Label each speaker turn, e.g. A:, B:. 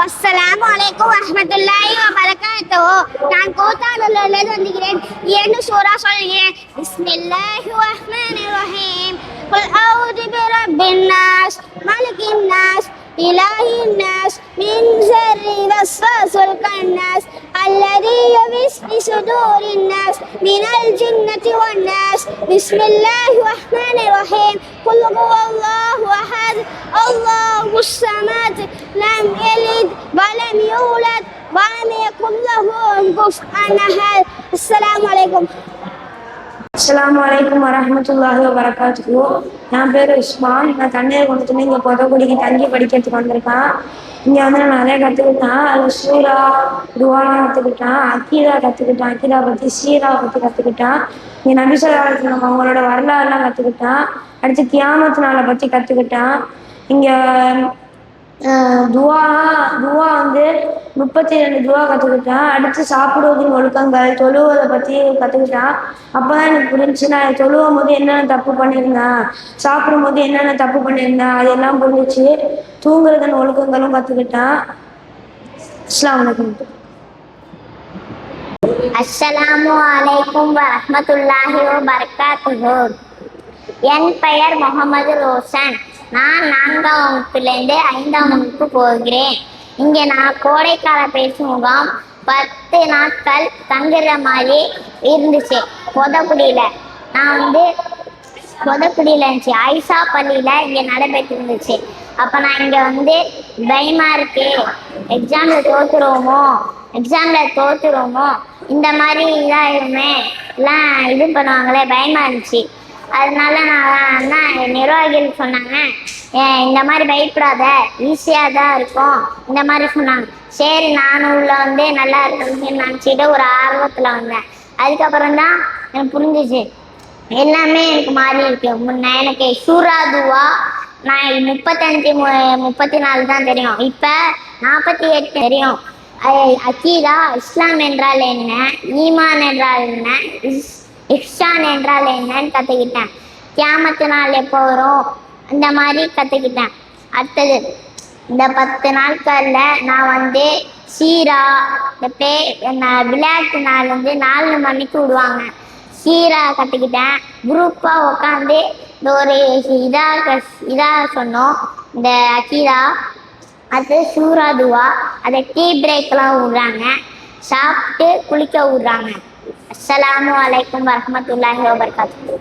A: அஸ்ஸலாமு அலைக்கும் வரஹ்மத்துல்லாஹி வபரகாத்துஹு. நான் கூத்தாநல்லூரிலிருந்து வந்துகிறேன். 2 சூரா சொல்கிறேன். பிஸ்மில்லாஹிர் ரஹ்மானிர் ரஹீம். குல் அஊது பிரப்பின் நாஸ், மலிக்கின் நாஸ், இலாஹின் நாஸ், மின் ஷர்ரி வஸ்வாஸில் கன்னாஸ், அல்லதி யுவஸ்விசு சுதூரின் நாஸ், மினல் ஜின்னத்தி வன் நாஸ். பிஸ்மில்லாஹிர் ரஹ்மானிர் ரஹீம். குல் ஹுவல்லாஹு அஹத், அல்லாஹுஸ் ஸமத், லம் யலித் வலம் யூலத் வலம் யகுல் லஹு குஃபுவன் அஹத். அஸ்ஸலாமு அலைக்கும்.
B: அஸ்ஸலாமு அலைக்கும் வரஹ்மத்துல்லாஹி வபரகாத்துஹு. என் பேர் உஸ்மான். நான் தண்ணீர் கொண்டு இங்கே புதக்குடிக்கு தங்கி படிக்கிறதுக்கு வந்திருக்கேன். இங்கே வந்து நான் நிறைய கற்றுக்கிட்டேன். அது சூரா துவாலாம் கற்றுக்கிட்டேன், அக்கீதா கற்றுக்கிட்டேன், அக்கீதா பற்றி சீரா பற்றி கற்றுக்கிட்டேன். இங்கே நபிசல்லாஹு நம்ம அவங்களோட வரலாறுலாம் கற்றுக்கிட்டேன். அடுத்து கியாமத்து நாளை பற்றி கற்றுக்கிட்டேன். இங்கே துவா வந்து 32 துவா கற்றுக்கிட்டேன். அடுத்து சாப்பிடுவதின் ஒழுக்கங்கள், தொழுவதை பற்றி கற்றுக்கிட்டேன். அப்போ தான் எனக்கு புரிஞ்சுச்சு, நான் தொழுவும் போது என்னென்ன தப்பு பண்ணியிருந்தேன், சாப்பிடும் போது என்னென்ன தப்பு பண்ணியிருந்தேன், அதெல்லாம் புரிஞ்சிச்சு. தூங்குறதன் ஒழுக்கங்களும் கற்றுக்கிட்டேன். அஸ்ஸலாமு அலைக்கும்.
A: அஸ்ஸலாமு அலைக்கும் வரஹ்மத்துல்லாஹி வபரகாத்துஹு. என் பெயர் முகமது ரோஷன். நான் 4ஆம் வகுப்பிலிருந்து 5ஆம் வகுப்பு போகிறேன். இங்கே நான் கோடைக்கால பயிற்சி முகாம் 10 நாட்கள் தங்குற மாதிரி இருந்துச்சு பொதக்குடியில். நான் வந்து பொதக்குடியில் இருந்துச்சு, ஐசா பள்ளியில் இங்கே நடைபெற்று இருந்துச்சு. அப்போ நான் இங்கே வந்து பயமாக இருக்கு, எக்ஸாமில் தோற்றுருவோமோ இந்த மாதிரி இதாகிடுமே எல்லாம் இது பண்ணுவாங்களே, பயமாக இருந்துச்சு. அதனால நான் நிர்வாகிகள் சொன்னாங்க, இந்த மாதிரி பயப்படாத, ஈஸியாக தான் இருக்கும் இந்த மாதிரி சொன்னாங்க. சரி, நானும் உள்ள வந்து நல்லா இருக்குன்னு நினச்சிட்டு ஒரு ஆர்வத்தில் வந்தேன். அதுக்கப்புறம் தான் எனக்கு புரிஞ்சிச்சு, எல்லாமே எனக்கு மாறி இருக்கு. எனக்கு சூரா துவா நான் 34 தான் தெரியும், இப்போ 48 தெரியும். அக்கீதா, இஸ்லாம் என்றால் என்ன, ஈமான் என்றால் என்ன, இஹ்சான் என்றால் என்னன்னு கற்றுக்கிட்டேன். கியாமத்து நாள் எப்போ வரும் இந்த மாதிரி கற்றுக்கிட்டேன். அடுத்தது இந்த 10 நாட்களில் நான் வந்து சீரா, இந்த விளையாட்டு நாள் வந்து 4 மணிக்கு விடுவாங்க, சீரா கற்றுக்கிட்டேன். குரூப்பாக உட்காந்து இந்த ஒரு இதாக சொன்னோம், இந்த அக்கீதா. அது சூரா துவா, அதை டீ பிரேக்கெலாம் விடுறாங்க, சாப்பிட்டு குளிக்க விடுறாங்க. அஸ்ஸலாமு அலைக்கும் வரஹ்மத்துல்லாஹி வபரகாத்துஹு.